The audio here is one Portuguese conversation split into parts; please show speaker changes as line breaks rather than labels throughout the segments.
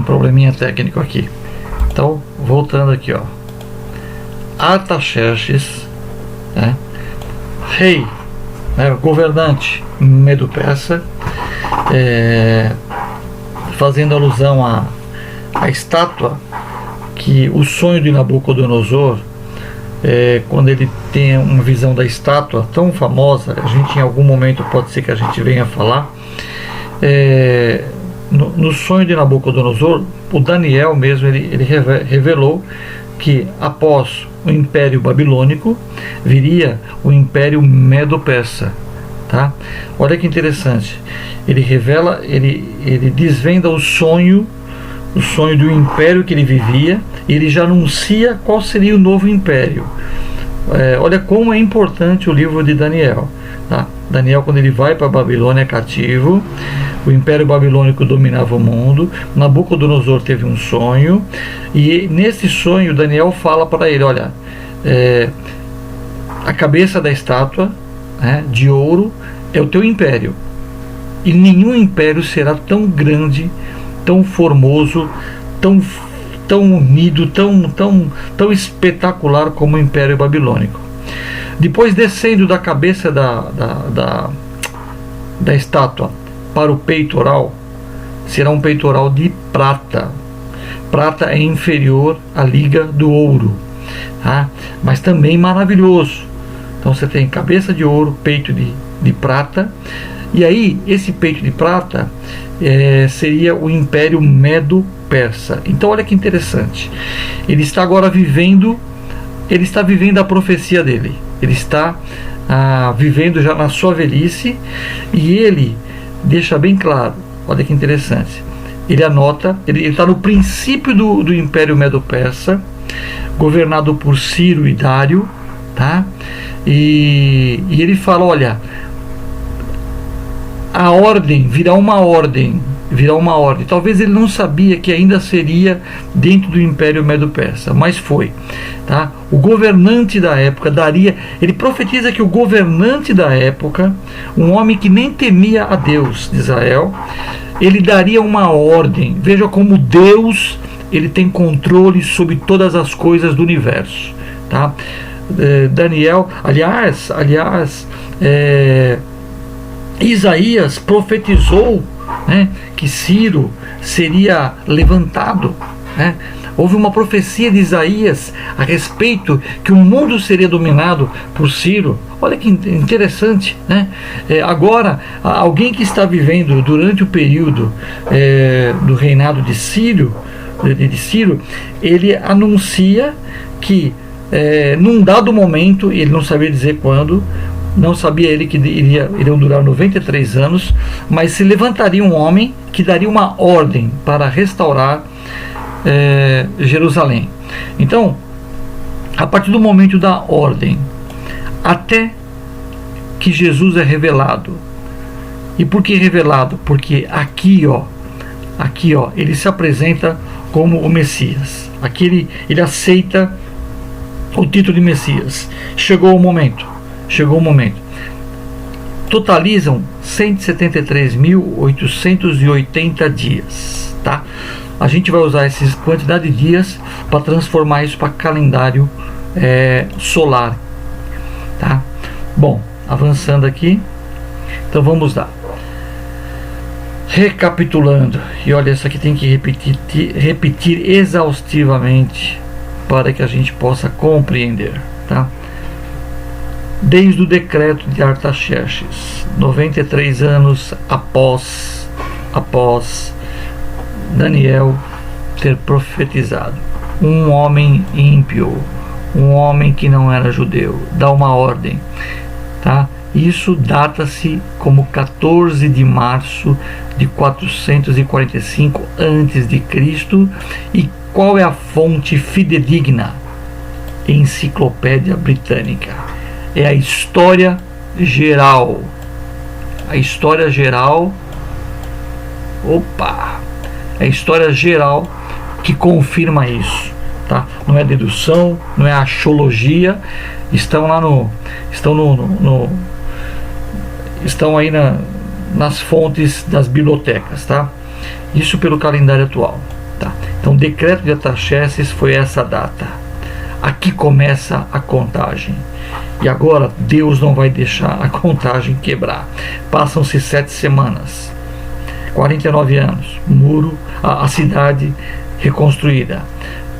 probleminha técnico aqui. Então, voltando aqui, ó. Artaxerxes, né, rei, né, governante medo-persa, fazendo alusão à estátua, que o sonho de Nabucodonosor, quando ele tem uma visão da estátua tão famosa, a gente em algum momento pode ser que a gente venha falar, no sonho de Nabucodonosor, o Daniel mesmo, ele revelou que após o Império Babilônico viria o Império Medo-Persa, tá? Olha que interessante, ele revela, ele desvenda o sonho do império que ele vivia, e ele já anuncia qual seria o novo império. Olha como é importante o livro de Daniel, tá? Daniel, quando ele vai para a Babilônia cativo, o Império Babilônico dominava o mundo, Nabucodonosor teve um sonho, e nesse sonho Daniel fala para ele, olha, a cabeça da estátua, né, de ouro é o teu império, e nenhum império será tão grande, tão formoso, tão unido, tão espetacular como o Império Babilônico. Depois, descendo da cabeça da estátua para o peitoral, será um peitoral de prata. Prata é inferior à liga do ouro, tá? Mas também maravilhoso. Então você tem cabeça de ouro, peito de prata, e aí esse peito de prata seria o Império Medo-Persa. Então olha que interessante, ele está agora vivendo a profecia dele, ele está vivendo já na sua velhice, e ele deixa bem claro, olha que interessante, ele anota, ele está no princípio do Império Medo-Persa, governado por Ciro e Dário, tá? E ele fala, olha, a ordem virá uma ordem. Talvez ele não sabia que ainda seria dentro do Império Medo-Persa, mas foi, tá? O governante da época daria, ele profetiza que o governante da época, um homem que nem temia a Deus de Israel, ele daria uma ordem. Veja como Deus, ele tem controle sobre todas as coisas do universo, tá? Daniel, aliás, Isaías profetizou, né, que Ciro seria levantado, né? Houve uma profecia de Isaías a respeito que o mundo seria dominado por Ciro. Olha que interessante, né? Agora, alguém que está vivendo durante o período do reinado de Ciro, ele anuncia que num dado momento, ele não sabia dizer quando, não sabia ele que iriam durar 93 anos, mas se levantaria um homem que daria uma ordem para restaurar Jerusalém. Então, a partir do momento da ordem até que Jesus é revelado. E por que revelado? Porque aqui ó, ele se apresenta como o Messias. Aqui ele aceita o título de Messias. Chegou o momento. Totalizam 173.880 dias, tá? A gente vai usar essa quantidade de dias para transformar isso para calendário solar, tá? Bom, avançando aqui, então vamos lá. Recapitulando, e olha, isso aqui tem que repetir exaustivamente para que a gente possa compreender, tá? Desde o decreto de Artaxerxes, 93 anos após Daniel ter profetizado, um homem ímpio, um homem que não era judeu, dá uma ordem, tá? Isso data-se como 14 de março de 445 a.C. E qual é a fonte fidedigna? Enciclopédia Britânica. É a história geral. A história geral. É a história geral que confirma isso, tá? Não é dedução, não é axiologia. Estão lá estão aí nas fontes das bibliotecas, tá? Isso pelo calendário atual. Tá. Então, o decreto de Artaxerxes foi essa data. Aqui começa a contagem. E agora Deus não vai deixar a contagem quebrar. Passam-se 7 semanas, 49 anos, a cidade reconstruída.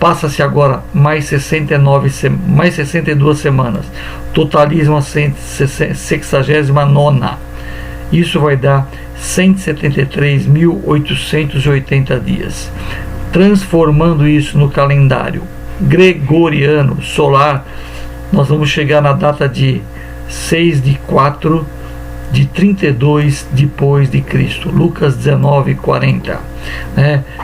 Passa-se agora mais 62 semanas, totalizam a 69ª. Isso vai dar 173.880 dias. Transformando isso no calendário gregoriano solar, nós vamos chegar na data de 6/4 de 32 depois de Cristo. Lucas 19:40.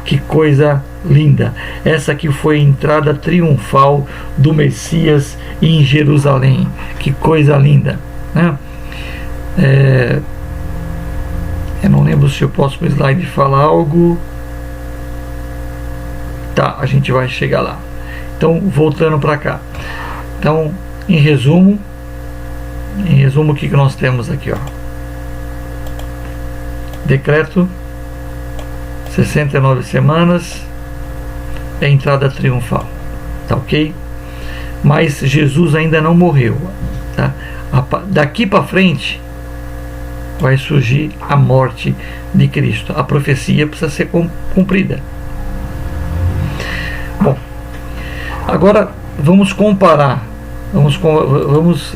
Que coisa linda. Essa aqui foi a entrada triunfal do Messias em Jerusalém. Que coisa linda, né? Eu não lembro se o próximo slide fala algo. Tá, a gente vai chegar lá. Então, voltando para cá. Então, em resumo, o que nós temos aqui, ó? Decreto, 69 semanas, é a entrada triunfal, tá ok? Mas Jesus ainda não morreu, tá? Daqui para frente vai surgir a morte de Cristo. A profecia precisa ser cumprida. Bom, agora vamos comparar, vamos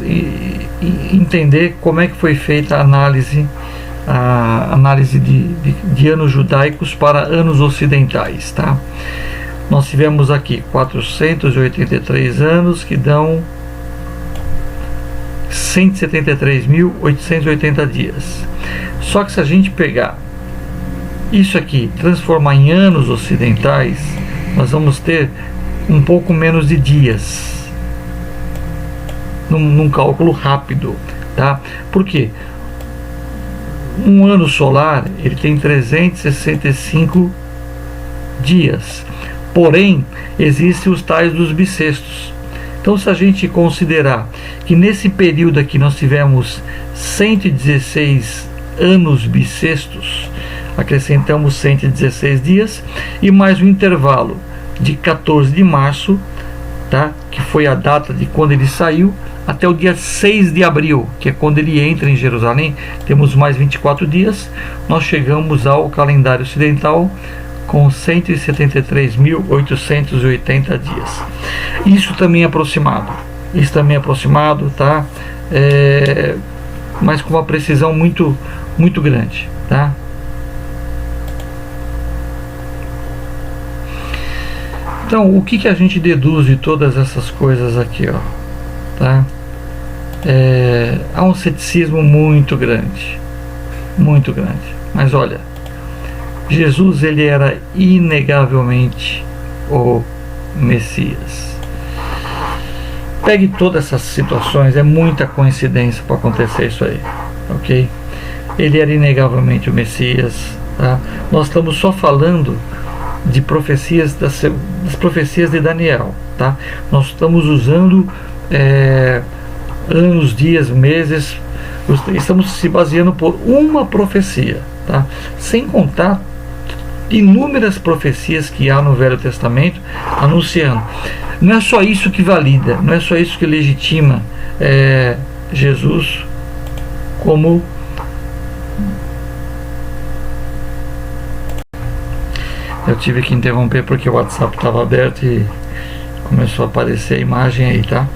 entender como é que foi feita a análise de anos judaicos para anos ocidentais, tá? Nós tivemos aqui 483 anos, que dão 173.880 dias. Só que se a gente pegar isso aqui, transformar em anos ocidentais, nós vamos ter um pouco menos de dias num cálculo rápido, tá? Por quê? Um ano solar, ele tem 365 dias. Porém, existem os tais dos bissextos. Então, se a gente considerar que nesse período aqui nós tivemos 116 anos bissextos, acrescentamos 116 dias e mais um intervalo de 14 de março, tá? Que foi a data de quando ele saiu, até o dia 6 de abril, que é quando ele entra em Jerusalém. Temos mais 24 dias. Nós chegamos ao calendário ocidental com 173.880 dias. Isso também é aproximado. Tá? Mas com uma precisão muito, muito grande, tá? Então, o que a gente deduz de todas essas coisas aqui, ó, tá? Há um ceticismo muito grande, mas olha, Jesus, ele era inegavelmente o Messias. Pegue todas essas situações, é muita coincidência para acontecer isso aí, ok? Ele era inegavelmente o Messias, tá? Nós estamos só falando de profecias, das profecias de Daniel, tá? Nós estamos usando anos, dias, meses, estamos se baseando por uma profecia, tá? Sem contar inúmeras profecias que há no Velho Testamento anunciando. Não é só isso que valida, não é só isso que legitima Jesus como eu tive que interromper porque o WhatsApp estava aberto e começou a aparecer a imagem aí, tá?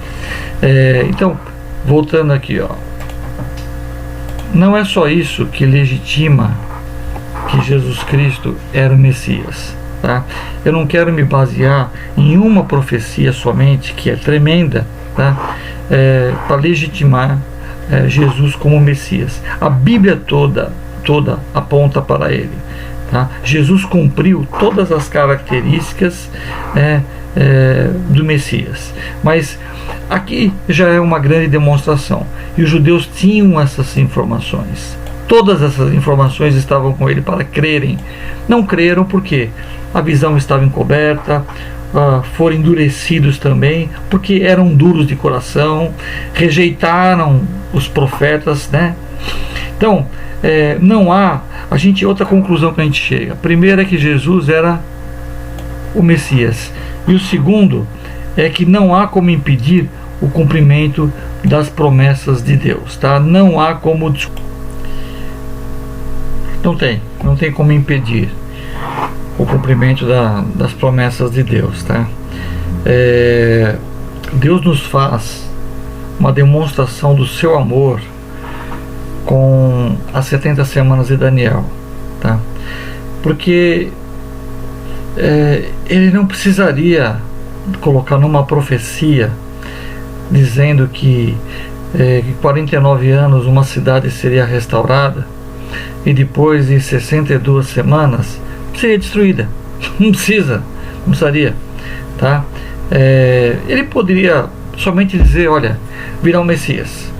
Então, voltando aqui, ó, não é só isso que legitima que Jesus Cristo era o Messias, tá? Eu não quero me basear em uma profecia somente, que é tremenda, tá? Para legitimar Jesus como Messias. A Bíblia toda aponta para ele, tá? Jesus cumpriu todas as características do Messias, mas aqui já é uma grande demonstração, e os judeus tinham essas informações. Todas essas informações estavam com ele para crerem. Não creram porque a visão estava encoberta, foram endurecidos também, porque eram duros de coração, rejeitaram os profetas, né? Então, não há... outra conclusão que a gente chega. Primeiro é que Jesus era o Messias. E o segundo é que não há como impedir o cumprimento das promessas de Deus, tá? Não há como, não tem como impedir o cumprimento das promessas de Deus, tá? Deus nos faz uma demonstração do seu amor com as 70 semanas de Daniel, tá? Porque ele não precisaria colocar numa profecia dizendo que 49 anos uma cidade seria restaurada e depois de 62 semanas seria destruída. Não precisaria, tá? Ele poderia somente dizer, olha, virá o Messias,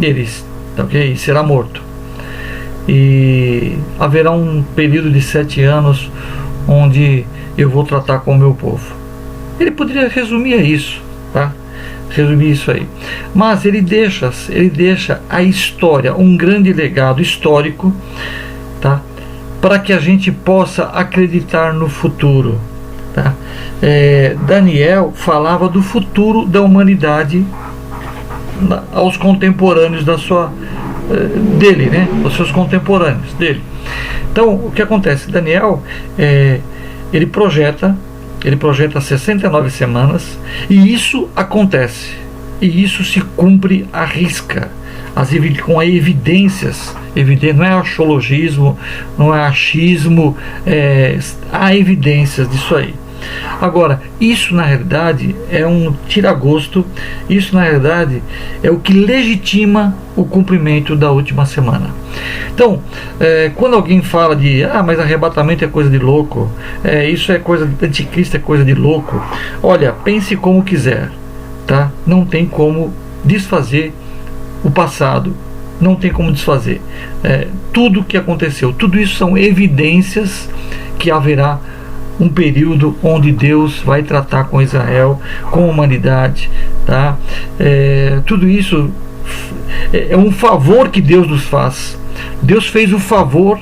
ele, ok, será morto, e haverá um período de 7 anos onde eu vou tratar com o meu povo. Ele poderia resumir isso, tá? Resumir isso aí. Mas ele deixa a história, um grande legado histórico, tá? Para que a gente possa acreditar no futuro, tá? Daniel falava do futuro da humanidade aos contemporâneos dele, né? Os seus contemporâneos dele. Então, o que acontece? Daniel, ele projeta 69 semanas, e isso acontece, e isso se cumpre à risca, com evidências, não é axiologismo, não é achismo, há evidências disso aí. Agora, isso na realidade é um tira-gosto, isso na realidade é o que legitima o cumprimento da última semana. Então, quando alguém fala de mas arrebatamento é coisa de louco, isso é coisa de anticristo, é coisa de louco, olha, pense como quiser, tá? Não tem como desfazer o passado, não tem como desfazer tudo que aconteceu, tudo isso são evidências que haverá um período onde Deus vai tratar com Israel, com a humanidade, tá? Tudo isso é um favor que Deus nos faz. Deus fez o favor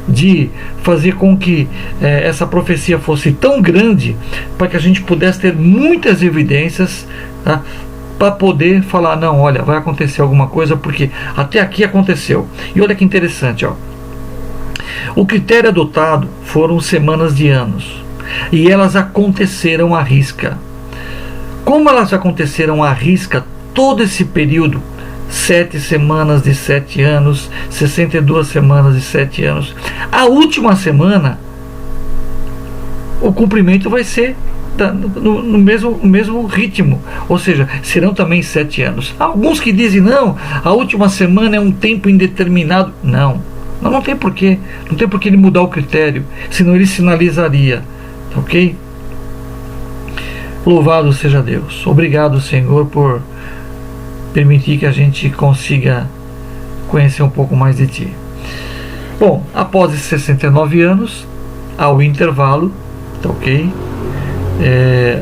de fazer com que essa profecia fosse tão grande, para que a gente pudesse ter muitas evidências, tá? Para poder falar, não, olha, vai acontecer alguma coisa, porque até aqui aconteceu. E olha que interessante, ó. O critério adotado foram semanas de anos, e elas aconteceram à risca. Como elas aconteceram à risca todo esse período, 7 semanas de 7 anos, 62 semanas de 7 anos, a última semana, o cumprimento vai ser no mesmo ritmo, ou seja, serão também 7 anos. Há alguns que dizem, não, a última semana é um tempo indeterminado. Não tem porquê, não tem porquê ele mudar o critério, senão ele sinalizaria, ok? Louvado seja Deus. Obrigado, Senhor, por permitir que a gente consiga conhecer um pouco mais de Ti. Bom, após esses 69 anos, há o intervalo, ok?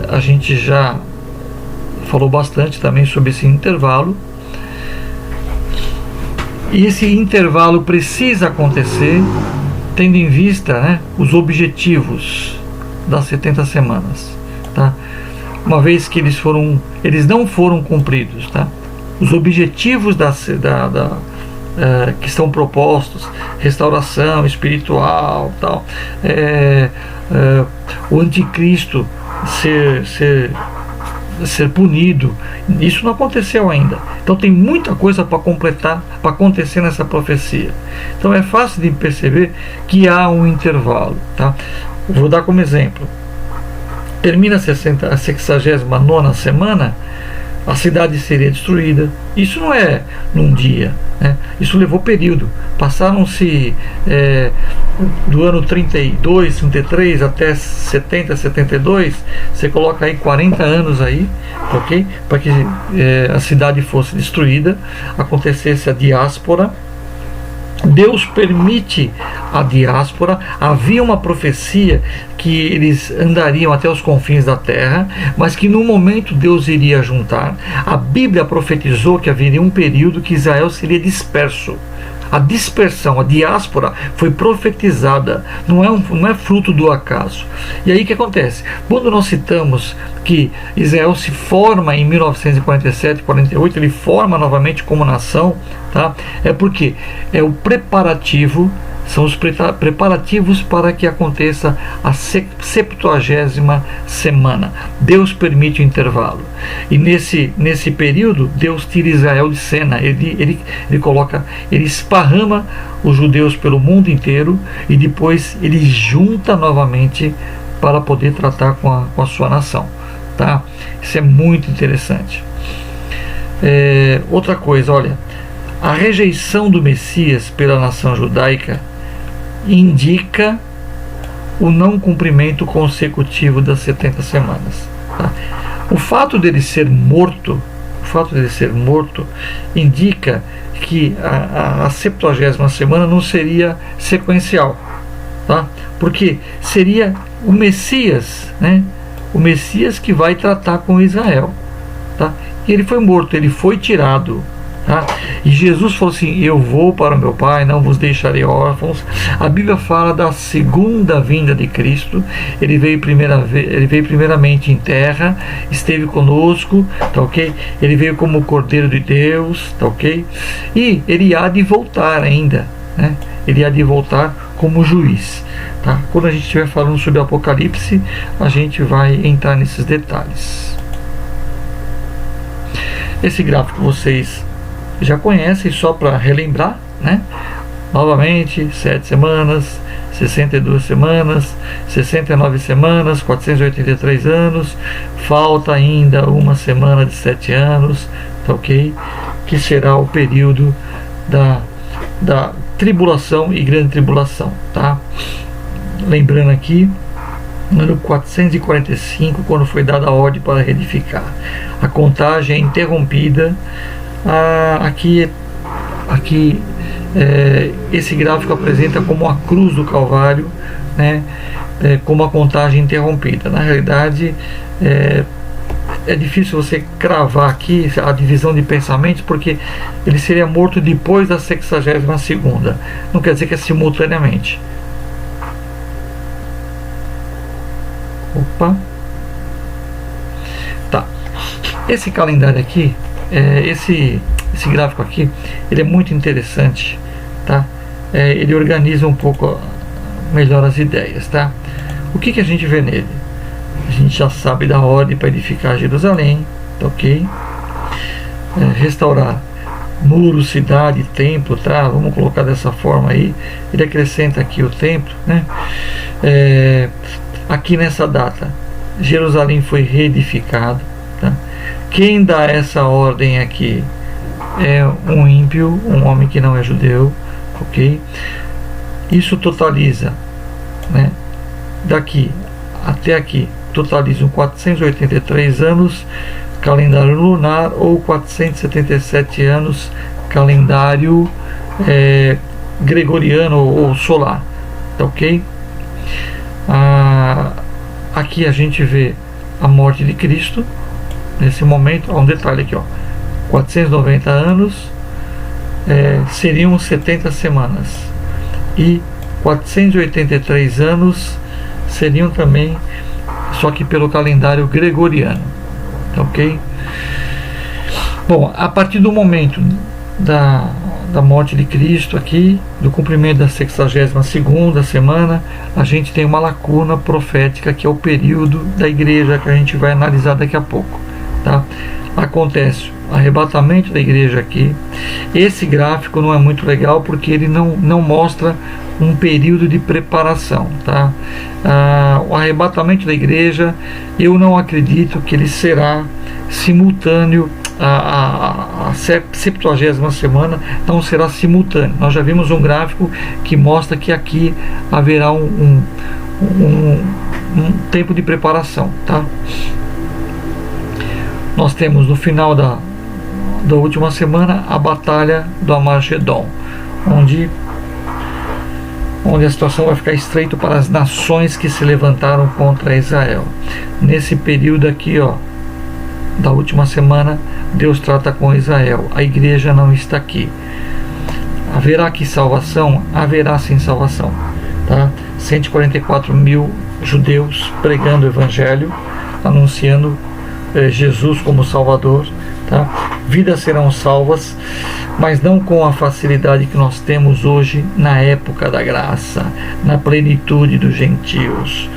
A gente já falou bastante também sobre esse intervalo. E esse intervalo precisa acontecer tendo em vista, né, os objetivos das 70 semanas, tá? Uma vez que eles não foram cumpridos, tá? Os objetivos que estão propostos, restauração espiritual, tal, o anticristo ser punido, isso não aconteceu ainda. Então tem muita coisa para completar, para acontecer nessa profecia. Então é fácil de perceber que há um intervalo, tá? Eu vou dar como exemplo. Termina a 69ª semana, a cidade seria destruída. Isso não é num dia, né? Isso levou período. Passaram-se do ano 32, 33 até 70, 72, você coloca aí 40 anos aí, ok? Para que a cidade fosse destruída, acontecesse a diáspora. Deus permite a diáspora. Havia uma profecia que eles andariam até os confins da terra, mas que no momento Deus iria juntar. A Bíblia profetizou que haveria um período que Israel seria disperso. A dispersão, a diáspora foi profetizada, não é fruto do acaso. E aí o que acontece? Quando nós citamos que Israel se forma em 1947, 48, ele forma novamente como nação, tá? É porque é o preparativo, são os preparativos para que aconteça a 70ª semana. Deus permite o intervalo. E nesse período, Deus tira Israel de cena. Ele esparrama os judeus pelo mundo inteiro e depois ele junta novamente para poder tratar com a sua nação. Tá? Isso é muito interessante. Outra coisa, olha, a rejeição do Messias pela nação judaica indica o não cumprimento consecutivo das 70 semanas. Tá? O fato dele ser morto indica que a 70ª semana não seria sequencial, tá? Porque seria o Messias, né? O Messias que vai tratar com Israel, tá? E ele foi morto, ele foi tirado. Tá? E Jesus falou assim: eu vou para o meu Pai, não vos deixarei órfãos. A Bíblia fala da segunda vinda de Cristo. Ele veio primeiramente em terra, esteve conosco, tá ok? Ele veio como o Cordeiro de Deus, tá ok? E ele há de voltar ainda, né? Ele há de voltar como juiz, tá? Quando a gente estiver falando sobre o Apocalipse, a gente vai entrar nesses detalhes. Esse gráfico vocês já conhecem, só para relembrar, né? Novamente, 7 semanas, 62 semanas, 69 semanas, 483 anos, falta ainda uma semana de 7 anos, tá ok? Que será o período da tribulação e grande tribulação, tá? Lembrando aqui, no ano 445, quando foi dada a ordem para reedificar, a contagem é interrompida. Aqui esse gráfico apresenta como a cruz do Calvário, né, como a contagem interrompida. Na realidade, é difícil você cravar aqui a divisão de pensamentos, porque ele seria morto depois da 62ª. Não quer dizer que é simultaneamente. Opa! Tá. Esse calendário aqui, esse gráfico aqui, ele é muito interessante, tá? Ele organiza um pouco melhor as ideias, tá? O que a gente vê nele? A gente já sabe da ordem para edificar Jerusalém, tá ok? Restaurar muros, cidade, templo, tá? Vamos colocar dessa forma aí. Ele acrescenta aqui o templo, né? Aqui nessa data, Jerusalém foi reedificado, tá? Quem dá essa ordem aqui é um ímpio, um homem que não é judeu, ok? Isso totaliza, né, daqui até aqui, totalizam 483 anos calendário lunar ou 477 anos calendário gregoriano ou solar, tá ok? Aqui a gente vê a morte de Cristo. Nesse momento, um detalhe aqui, ó, 490 anos seriam 70 semanas e 483 anos seriam também, só que pelo calendário gregoriano, tá ok? Bom, a partir do momento da morte de Cristo aqui, do cumprimento da 62ª semana, a gente tem uma lacuna profética, que é o período da igreja, que a gente vai analisar daqui a pouco. Tá? Acontece o arrebatamento da igreja aqui. Esse gráfico não é muito legal porque ele não mostra um período de preparação, tá? O arrebatamento da igreja, eu não acredito que ele será simultâneo. A 70ª semana não será simultâneo. Nós já vimos um gráfico que mostra que aqui haverá um tempo de preparação, tá? Nós temos no final da última semana a batalha do Armagedon, onde a situação vai ficar estreita para as nações que se levantaram contra Israel. Nesse período aqui, ó, da última semana, Deus trata com Israel. A igreja não está aqui. Haverá aqui salvação? Haverá sim salvação, tá? 144 mil judeus pregando o evangelho, anunciando Jesus como Salvador, tá? Vidas serão salvas, mas não com a facilidade que nós temos hoje na época da graça, na plenitude dos gentios.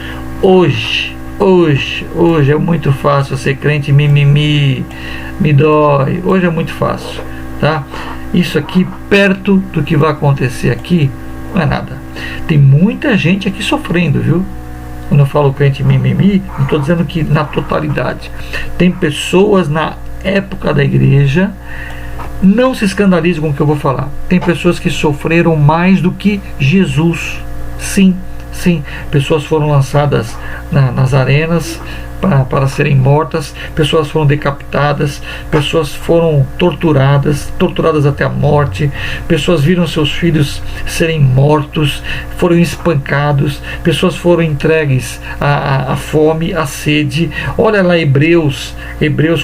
Hoje é muito fácil ser crente, mimimi, me dói. Hoje é muito fácil, tá? Isso aqui, perto do que vai acontecer aqui, não é nada. Tem muita gente aqui sofrendo, viu? Quando eu falo crente mimimi, não estou dizendo que na totalidade. Tem pessoas na época da igreja, não se escandalize com o que eu vou falar. Tem pessoas que sofreram mais do que Jesus. Sim, pessoas foram lançadas nas arenas para serem mortas, pessoas foram decapitadas, pessoas foram torturadas até a morte, pessoas viram seus filhos serem mortos, foram espancados, pessoas foram entregues à fome, à sede. Olha lá Hebreus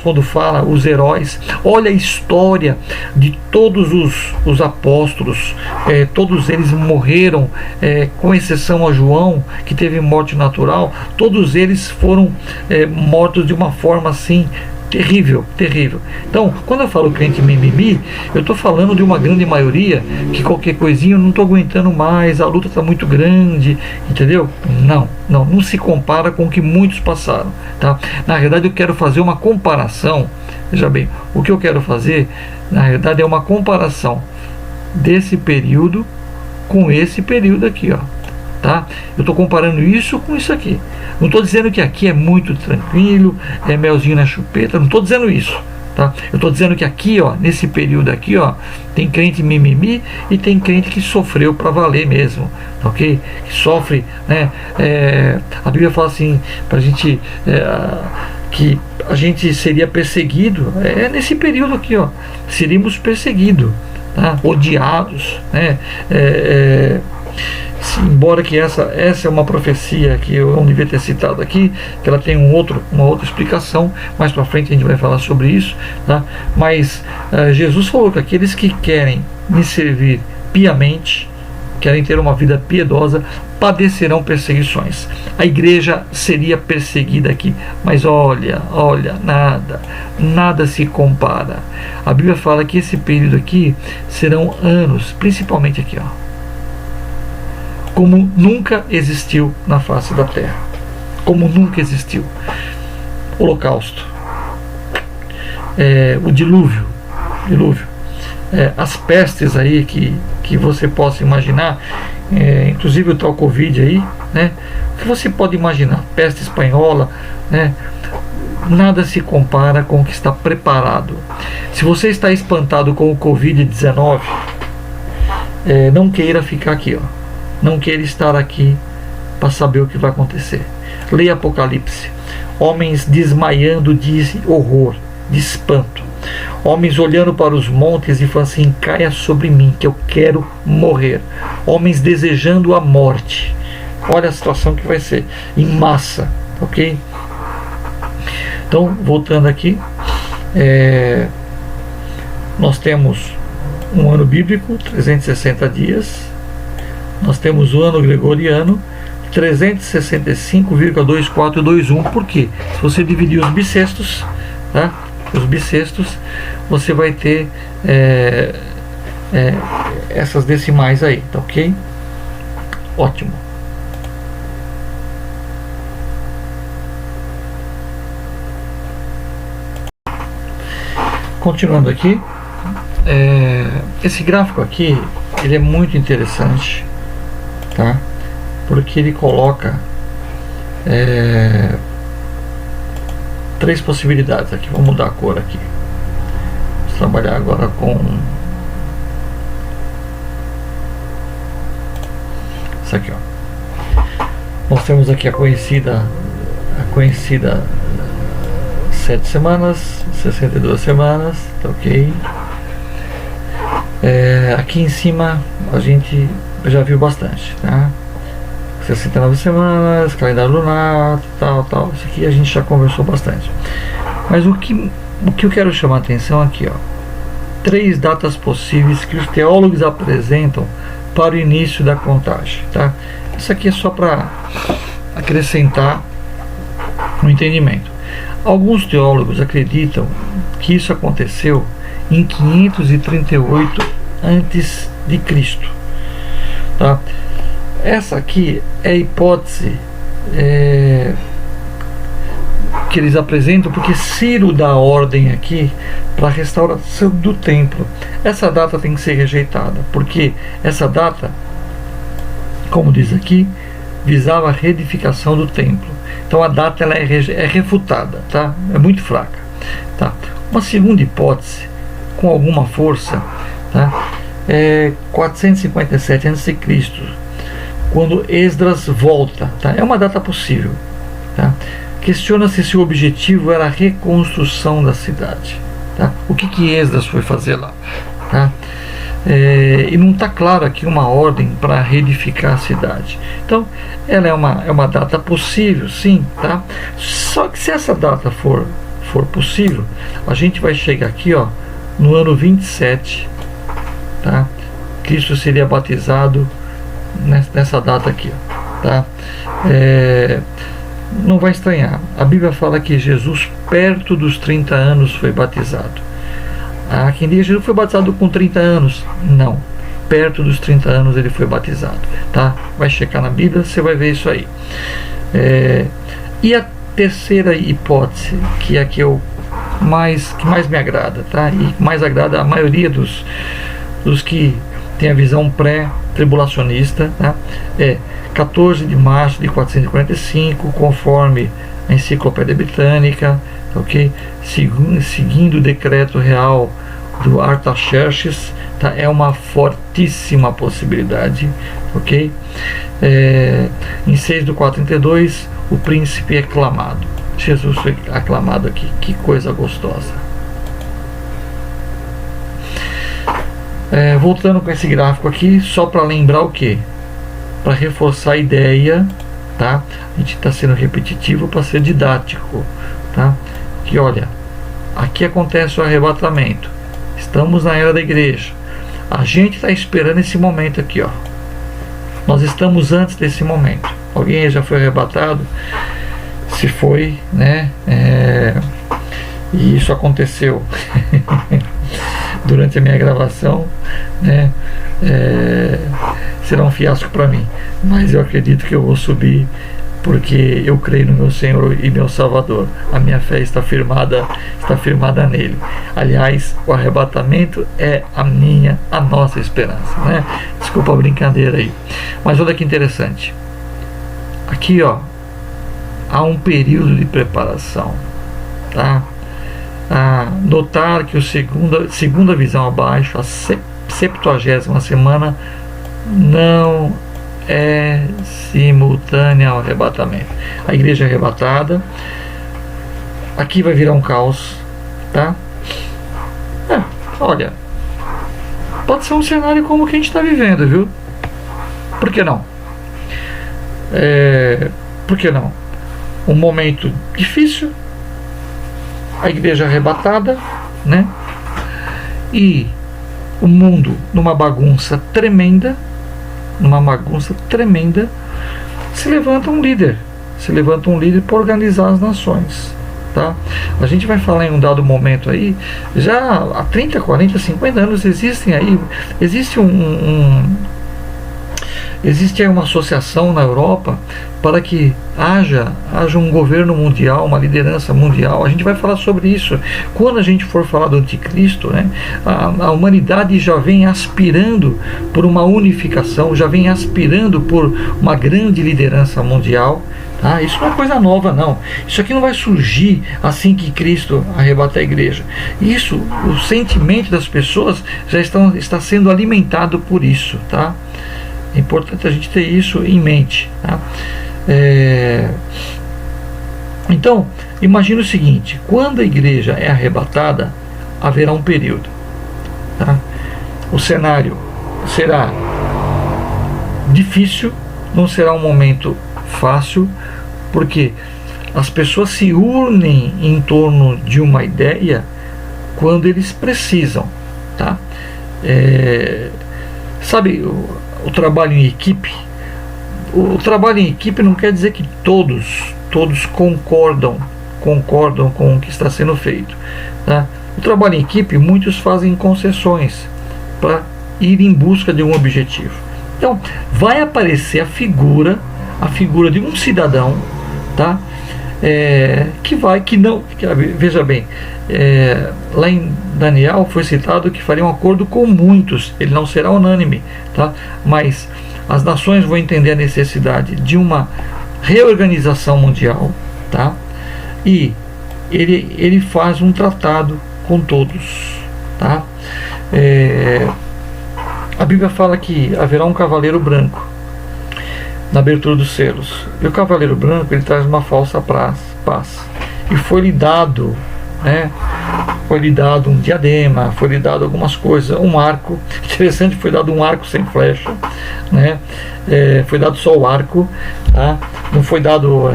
quando fala os heróis, olha a história de todos os apóstolos, todos eles morreram, com exceção a João, que teve morte natural. Todos eles foram mortos de uma forma assim terrível. Então, quando eu falo crente mimimi, eu estou falando de uma grande maioria que qualquer coisinha eu não estou aguentando mais, a luta está muito grande, entendeu? Não se compara com o que muitos passaram, tá? Na verdade, eu quero fazer uma comparação. Veja bem, o que eu quero fazer, na verdade, é uma comparação desse período com esse período aqui, ó. Tá? Eu estou comparando isso com isso aqui. Não estou dizendo que aqui é muito tranquilo, é melzinho na chupeta. Não estou dizendo isso, tá? Eu estou dizendo que aqui, ó, nesse período aqui, ó, tem crente mimimi e tem crente que sofreu para valer mesmo, ok? Que sofre, né? A Bíblia fala assim para a gente que a gente seria perseguido. Nesse período aqui, ó, seríamos perseguidos, tá? Odiados, né? Embora que essa é uma profecia que eu não devia ter citado aqui, que ela tem uma outra explicação, mais para frente a gente vai falar sobre isso, tá? Mas Jesus falou que aqueles que querem me servir piamente, querem ter uma vida piedosa, padecerão perseguições. A igreja seria perseguida aqui, mas olha, nada se compara. A Bíblia fala que esse período aqui serão anos, principalmente aqui, ó, como nunca existiu na face da terra. Como nunca existiu. Holocausto. O dilúvio. As pestes aí que você possa imaginar. Inclusive o tal Covid aí, né? O que você pode imaginar? Peste espanhola, né? Nada se compara com o que está preparado. Se você está espantado com o Covid-19, não queira ficar aqui, ó. Não queira estar aqui para saber o que vai acontecer. Leia Apocalipse. Homens desmaiando de horror, de espanto. Homens olhando para os montes e falando assim: caia sobre mim, que eu quero morrer. Homens desejando a morte. Olha a situação que vai ser, em massa, ok? Então, voltando aqui, nós temos um ano bíblico, 360 dias. Nós temos o ano gregoriano, 365,2421. Por quê? Se você dividir os bissextos, tá? Os bissextos, você vai ter essas decimais aí, tá ok? Ótimo. Continuando aqui, esse gráfico aqui, ele é muito interessante, tá? Porque ele coloca três possibilidades aqui. Vou mudar a cor aqui. Vamos trabalhar agora com isso aqui, ó. Nós temos aqui a conhecida 7 semanas, 62 semanas, tá ok? Aqui em cima a gente já viu bastante, tá? 69 semanas, calendário lunar, tal. Isso aqui a gente já conversou bastante. Mas o que eu quero chamar a atenção aqui, ó, 3 datas possíveis que os teólogos apresentam para o início da contagem, tá? Isso aqui é só para acrescentar um entendimento. Alguns teólogos acreditam que isso aconteceu em 538 antes de Cristo, tá? Essa aqui é a hipótese que eles apresentam, porque Ciro dá ordem aqui para a restauração do templo. Essa data tem que ser rejeitada, porque essa data, como diz aqui, visava a reedificação do templo. Então a data ela é refutada, tá? É muito fraca, tá? Uma segunda hipótese, com alguma força, tá? É 457 a.C., quando Esdras volta, tá? É uma data possível, tá? Questiona-se se o objetivo era a reconstrução da cidade, tá? O que Esdras foi fazer lá, tá? E não está claro aqui uma ordem para reedificar a cidade. Então, ela é uma data possível, sim, tá? Só que se essa data for possível, a gente vai chegar aqui, ó, no ano 27, tá? Cristo seria batizado nessa data aqui, ó, tá? Não vai estranhar. A Bíblia fala que Jesus, perto dos 30 anos, foi batizado. Há quem diga que Jesus foi batizado com 30 anos. Não. Perto dos 30 anos ele foi batizado. Tá? Vai checar na Bíblia, você vai ver isso aí. E a terceira hipótese, que é a que mais me agrada, tá? E mais agrada a maioria dos que tem a visão pré-tribulacionista, tá? 14 de março de 445, conforme a Enciclopédia Britânica, ok? Seguindo o decreto real do Artaxerxes, tá? É uma fortíssima possibilidade, ok? Em 6 de 432, o príncipe é aclamado. Jesus foi aclamado aqui, que coisa gostosa. Voltando com esse gráfico aqui, só para lembrar o que? Para reforçar a ideia, tá? A gente está sendo repetitivo para ser didático, tá? Que olha, aqui acontece o arrebatamento, estamos na era da igreja, a gente está esperando esse momento aqui, ó. Nós estamos antes desse momento. Alguém já foi arrebatado? Se foi, né? E isso aconteceu durante a minha gravação, né? Será um fiasco para mim, mas eu acredito que eu vou subir, porque eu creio no meu Senhor e meu Salvador. A minha fé está firmada nele. Aliás, o arrebatamento é a nossa esperança, né? Desculpa a brincadeira aí, mas olha que interessante. Aqui, ó, há um período de preparação, tá? Notar que segunda visão abaixo, a 70ª semana não é simultânea ao arrebatamento. A igreja é arrebatada, aqui vai virar um caos, tá? Olha, pode ser um cenário como o que a gente está vivendo, viu? Por que não? Por que não? Um momento difícil, a igreja arrebatada, né? E o mundo numa bagunça tremenda, se levanta um líder para organizar as nações, tá? A gente vai falar em um dado momento aí, já há 30, 40, 50 anos existe uma associação na Europa para que haja um governo mundial, uma liderança mundial. A gente vai falar sobre isso quando a gente for falar do anticristo, né? A humanidade já vem aspirando por uma unificação, já vem aspirando por uma grande liderança mundial, tá? Isso não é coisa nova, não. Isso aqui não vai surgir assim que Cristo arrebata a igreja. Isso, o sentimento das pessoas já está sendo alimentado por isso, tá? É importante a gente ter isso em mente, tá? Então, imagine o seguinte: quando a igreja é arrebatada, haverá um período, tá? O cenário será difícil, não será um momento fácil, porque as pessoas se unem em torno de uma ideia quando eles precisam, tá? Sabe, o trabalho em equipe. O trabalho em equipe não quer dizer que todos concordam com o que está sendo feito, tá? O trabalho em equipe, muitos fazem concessões para ir em busca de um objetivo. Então, vai aparecer a figura de um cidadão, tá? Veja bem, lá em Daniel foi citado que faria um acordo com muitos, ele não será unânime, tá? Mas as nações vão entender a necessidade de uma reorganização mundial, tá? E ele faz um tratado com todos, tá? A Bíblia fala que haverá um cavaleiro branco na abertura dos selos, e o cavaleiro branco ele traz uma falsa paz, e foi-lhe dado, né? Foi-lhe dado um diadema, foi-lhe dado algumas coisas, um arco. Interessante, foi dado um arco sem flecha, né? Foi dado só o arco, tá? Não foi dado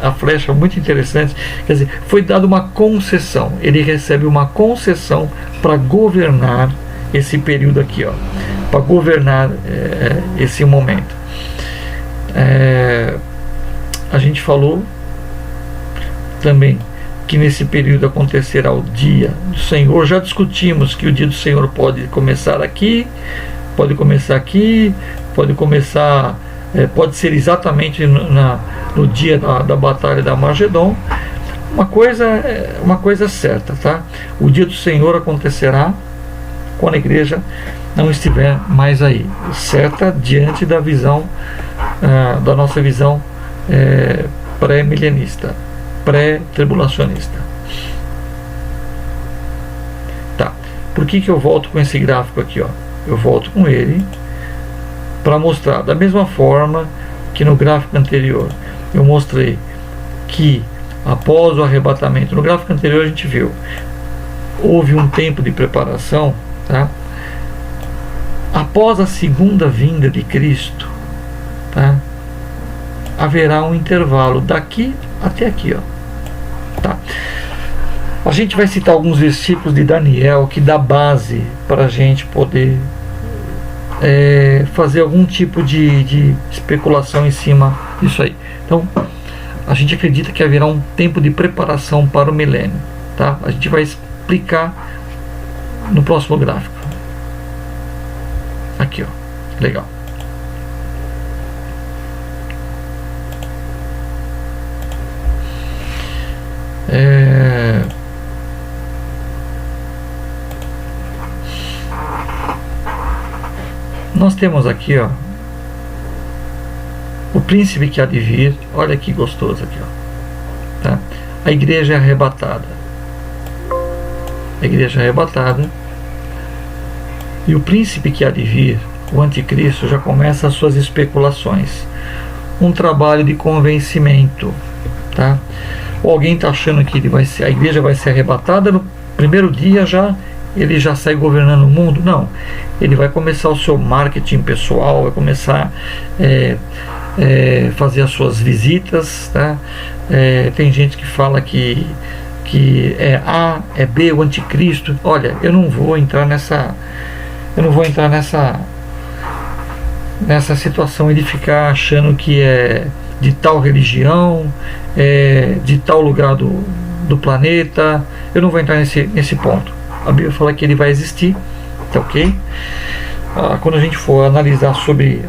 a flecha, muito interessante. Quer dizer, foi dado uma concessão. Ele recebe uma concessão para governar esse período aqui, ó, para governar esse momento. A gente falou também que nesse período acontecerá o dia do Senhor. Já discutimos que o dia do Senhor pode começar aqui, pode ser exatamente no dia da batalha da Armagedon. Uma coisa certa, tá? O dia do Senhor acontecerá quando a igreja não estiver mais aí, certa diante da visão, da nossa visão pré-milenista, pré-tribulacionista. Tá. Por que eu volto com esse gráfico aqui, ó? Eu volto com ele para mostrar da mesma forma que no gráfico anterior eu mostrei que após o arrebatamento, no gráfico anterior a gente viu, houve um tempo de preparação, tá? Após a segunda vinda de Cristo, tá? Haverá um intervalo daqui até aqui, ó. Tá. A gente vai citar alguns versículos de Daniel que dá base para a gente poder fazer algum tipo de especulação em cima disso aí. Então, a gente acredita que haverá um tempo de preparação para o milênio, tá? A gente vai explicar no próximo gráfico. Aqui, ó. Legal. Nós temos aqui, ó, o príncipe que há de vir. Olha que gostoso aqui, ó, tá? A igreja é arrebatada. A igreja é arrebatada. E o príncipe que há de vir, o anticristo, já começa as suas especulações. Um trabalho de convencimento, tá? Ou alguém está achando que a igreja vai ser arrebatada no primeiro dia, ele já sai governando o mundo? Não. Ele vai começar o seu marketing pessoal, vai começar fazer as suas visitas, tá? Tem gente que fala que é A, é B, o anticristo. Olha, eu não vou entrar nessa situação de ficar achando que é de tal religião, de tal lugar do planeta. Eu não vou entrar nesse ponto. A Bíblia fala que ele vai existir, tá ok? Quando a gente for analisar sobre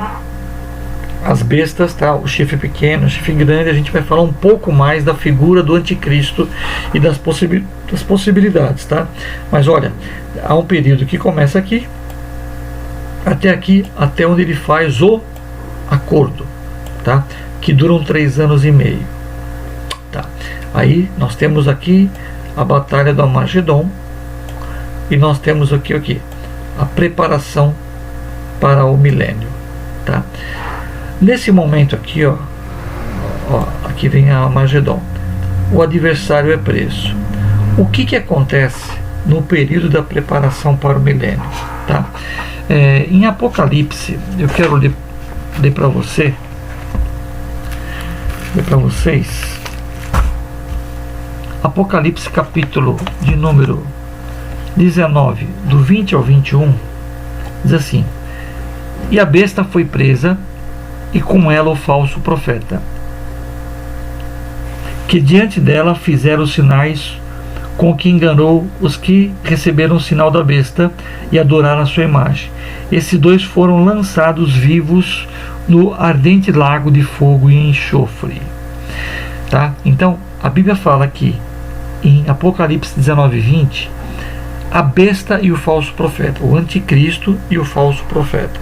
as bestas, tá? O chifre pequeno, o chifre grande, a gente vai falar um pouco mais da figura do anticristo e das possibilidades, tá? Mas olha, há um período que começa aqui, até onde ele faz o acordo, tá? Que duram 3 anos e meio, tá? Aí nós temos aqui a batalha do Armagedon, e nós temos aqui a preparação para o milênio, tá? Nesse momento aqui, ó, aqui vem a Armagedon. O adversário é preso. O que acontece no período da preparação para o milênio, tá? Em Apocalipse, eu quero ler para vocês Apocalipse capítulo de número 19, do 20 ao 21, diz assim: e a besta foi presa, e com ela o falso profeta, que diante dela fizeram sinais, com que enganou os que receberam o sinal da besta e adoraram a sua imagem. Esses dois foram lançados vivos no ardente lago de fogo e enxofre. Tá? Então, a Bíblia fala aqui, em Apocalipse 19, 20, a besta e o falso profeta, o anticristo e o falso profeta.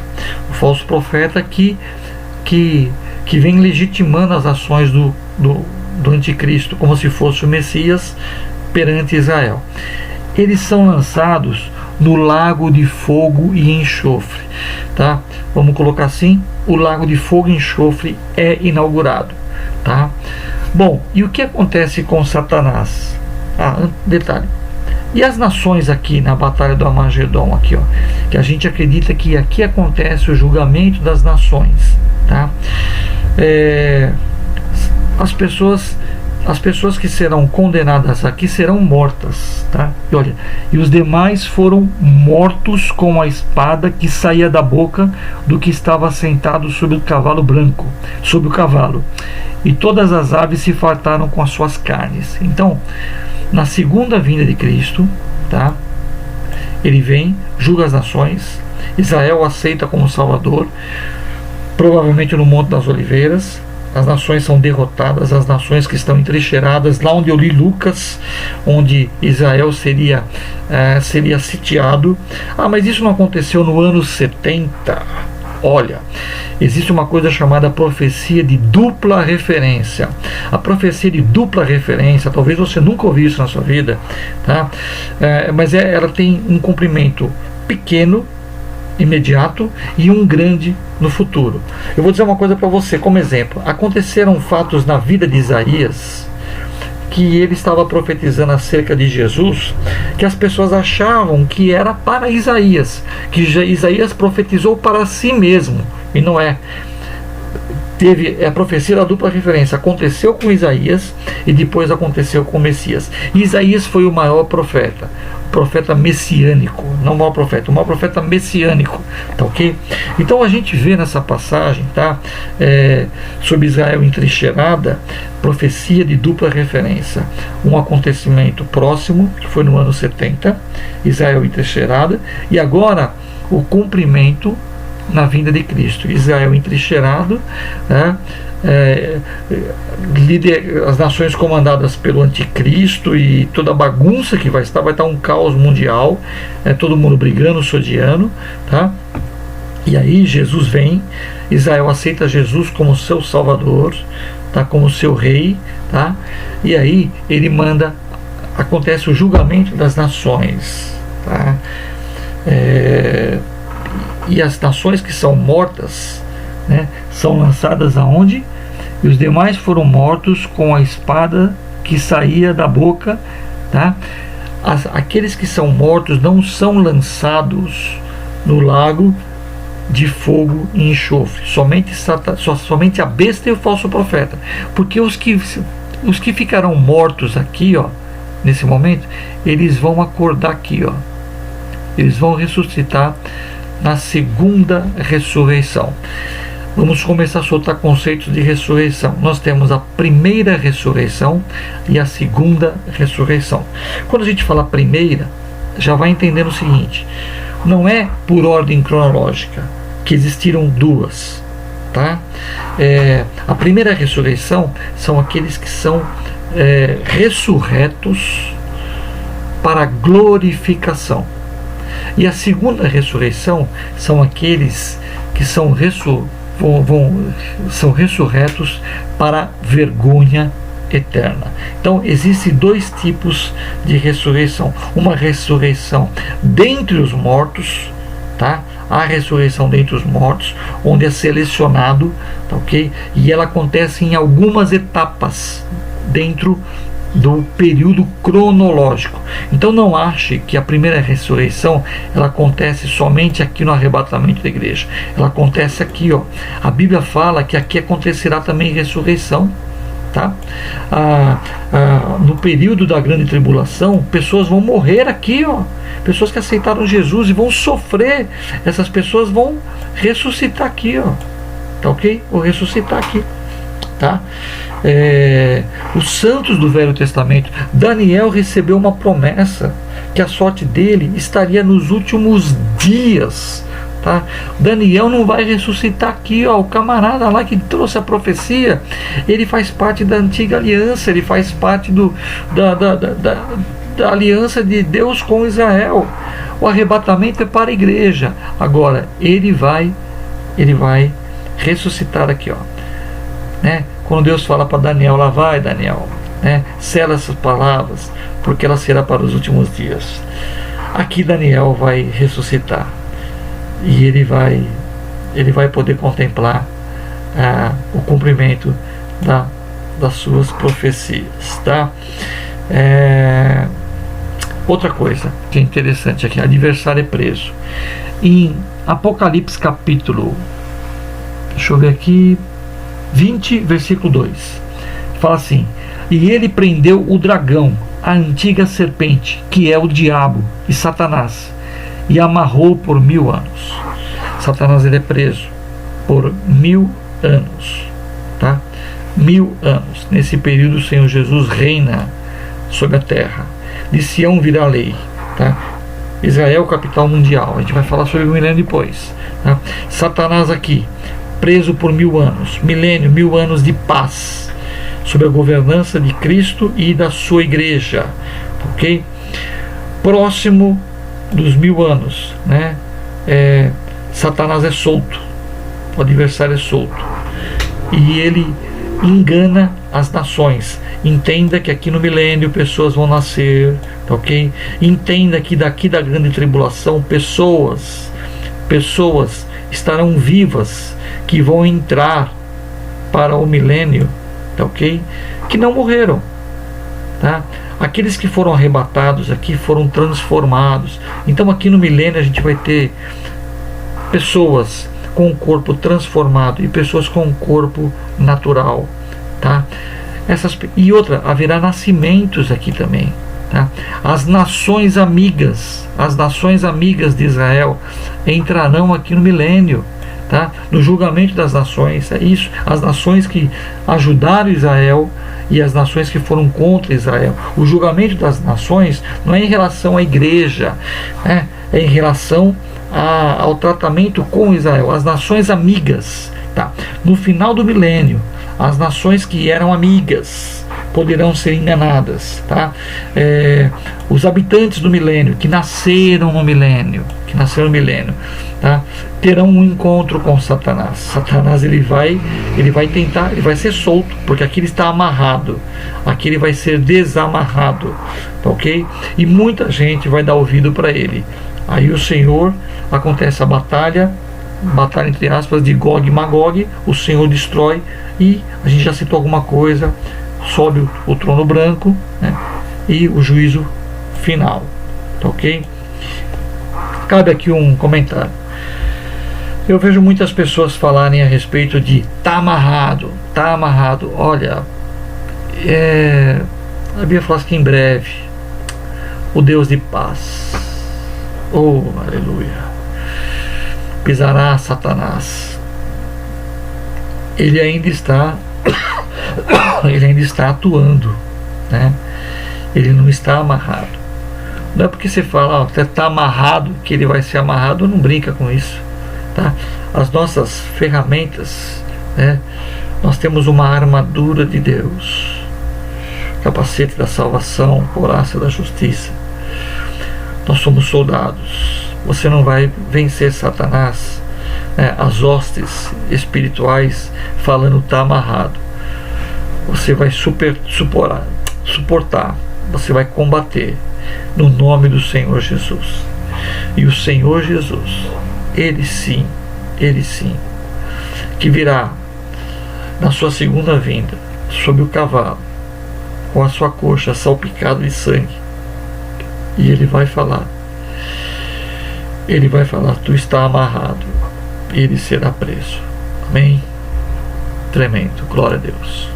O falso profeta que vem legitimando as ações do anticristo, como se fosse o Messias perante Israel. Eles são lançados no lago de fogo e enxofre, tá? Vamos colocar assim: o lago de fogo e enxofre é inaugurado, tá? Bom, e o que acontece com Satanás? Detalhe: e as nações aqui na batalha do Armagedon, aqui, ó, que a gente acredita que aqui acontece o julgamento das nações, tá? As pessoas que serão condenadas aqui serão mortas, tá? E olha, e os demais foram mortos com a espada que saía da boca do que estava sentado sobre o cavalo branco, sobre o cavalo. E todas as aves se fartaram com as suas carnes. Então, na segunda vinda de Cristo, tá? Ele vem, julga as nações, Israel aceita como Salvador, provavelmente no Monte das Oliveiras. As nações são derrotadas, as nações que estão entrincheiradas, lá onde eu li Lucas, onde Israel seria sitiado. Mas isso não aconteceu no ano 70. Olha, existe uma coisa chamada profecia de dupla referência. A profecia de dupla referência, talvez você nunca ouviu isso na sua vida, tá? Mas ela tem um cumprimento pequeno, imediato, e um grande no futuro. Eu vou dizer uma coisa para você como exemplo. Aconteceram fatos na vida de Isaías, que ele estava profetizando acerca de Jesus, que as pessoas achavam que era para Isaías, que Isaías profetizou para si mesmo, e não é. Teve a profecia da dupla referência, aconteceu com Isaías e depois aconteceu com o Messias. Isaías foi o maior profeta messiânico, não o maior profeta messiânico, tá ok? Então a gente vê nessa passagem, tá? Sobre Israel entrincheirada, profecia de dupla referência, um acontecimento próximo, que foi no ano 70, Israel entrincheirada, e agora o cumprimento na vinda de Cristo, Israel entrincheirado, né? As nações comandadas pelo anticristo e toda a bagunça que vai estar um caos mundial, todo mundo brigando, se odiando, tá? E aí Jesus vem, Israel aceita Jesus como seu Salvador, tá? Como seu rei, tá? E aí ele manda, acontece o julgamento das nações, tá? E as nações que são mortas, né, são lançadas aonde? E os demais foram mortos com a espada que saía da boca, tá? Aqueles que são mortos não são lançados no lago de fogo e enxofre, somente a besta e o falso profeta, porque os que ficarão mortos aqui, ó, nesse momento, eles vão acordar aqui, ó, eles vão ressuscitar na segunda ressurreição. Vamos começar a soltar conceitos de ressurreição. Nós temos a primeira ressurreição e a segunda ressurreição. Quando a gente fala primeira, já vai entendendo o seguinte: não é por ordem cronológica, que existiram duas, tá? A primeira ressurreição são aqueles que são ressurretos para glorificação. E a segunda ressurreição são aqueles que são ressurretos para vergonha eterna. Então existem dois tipos de ressurreição: uma ressurreição dentre os mortos, tá? A ressurreição dentre os mortos, onde é selecionado, tá, ok? E ela acontece em algumas etapas dentro do período cronológico. Então não ache que a primeira ressurreição ela acontece somente aqui no arrebatamento da igreja. Ela acontece aqui, ó. A Bíblia fala que aqui acontecerá também ressurreição, tá? No período da grande tribulação, pessoas vão morrer aqui, ó. Pessoas que aceitaram Jesus e vão sofrer. Essas pessoas vão ressuscitar aqui, ó. Tá ok? Vão ressuscitar aqui, tá? Os santos do Velho Testamento, Daniel recebeu uma promessa que a sorte dele estaria nos últimos dias, tá? Daniel não vai ressuscitar aqui, ó. O camarada lá que trouxe a profecia, ele faz parte da antiga aliança, ele faz parte da aliança de Deus com Israel. O arrebatamento é para a igreja. Agora, ele vai ressuscitar aqui, ó, né? Quando Deus fala para Daniel, lá vai Daniel, né? Sela essas palavras, porque ela será para os últimos dias. Aqui Daniel vai ressuscitar e ele vai poder contemplar o cumprimento das suas profecias, tá? Outra coisa que é interessante aqui, adversário é preso. Em Apocalipse capítulo, deixa eu ver aqui, 20, versículo 2, fala assim: e ele prendeu o dragão, a antiga serpente, que é o diabo e Satanás, e amarrou por 1000 anos. Satanás, ele é preso por 1000 anos, tá? 1000 anos. Nesse período o Senhor Jesus reina sobre a terra. De Sião virá a lei, tá? Israel, capital mundial. A gente vai falar sobre o milênio depois, tá? Satanás aqui, preso por 1000 anos. Milênio, 1000 anos de paz, sob a governança de Cristo e da sua igreja, ok? Próximo dos 1000 anos, né? Satanás é solto, o adversário é solto, e ele engana as nações. Entenda que aqui no milênio pessoas vão nascer, ok? Entenda que daqui da grande tribulação pessoas estarão vivas, que vão entrar para o milênio, ok? Que não morreram, tá? Aqueles que foram arrebatados aqui foram transformados. Então aqui no milênio a gente vai ter pessoas com o corpo transformado e pessoas com o corpo natural, tá? E outra, haverá nascimentos aqui também, tá? As nações amigas de Israel entrarão aqui no milênio, tá? No julgamento das nações, é isso. As nações que ajudaram Israel e as nações que foram contra Israel. O julgamento das nações não é em relação à igreja, né? É em relação ao tratamento com Israel, as nações amigas, tá? No final do milênio, as nações que eram amigas poderão ser enganadas, tá? Os habitantes do milênio, que nasceram no milênio, tá? Terão um encontro com Satanás. Satanás ele vai tentar, ele vai ser solto, porque aqui ele está amarrado, aqui ele vai ser desamarrado, tá, ok? E muita gente vai dar ouvido para ele. Aí o Senhor, acontece a batalha entre aspas de Gog e Magog, o Senhor destrói, e a gente já citou alguma coisa, sobe o trono branco, né? E o juízo final, tá, ok? Cabe aqui um comentário. Eu vejo muitas pessoas falarem a respeito de tá amarrado. Olha, a Bíblia fala que em breve o Deus de paz, oh aleluia, pisará Satanás. Ele ainda está atuando, né? Ele não está amarrado. Não é porque você fala, você está amarrado, que ele vai ser amarrado. Não brinca com isso, tá? As nossas ferramentas, né? Nós temos uma armadura de Deus, capacete da salvação, couraça da justiça. Nós somos soldados. Você não vai vencer Satanás, né? As hostes espirituais falando está amarrado. Você vai suportar, você vai combater no nome do Senhor Jesus. E o Senhor Jesus, ele sim, que virá na sua segunda vinda sobre o cavalo, com a sua coxa salpicada de sangue, e ele vai falar, tu está amarrado, e ele será preso. Amém? Tremendo, glória a Deus.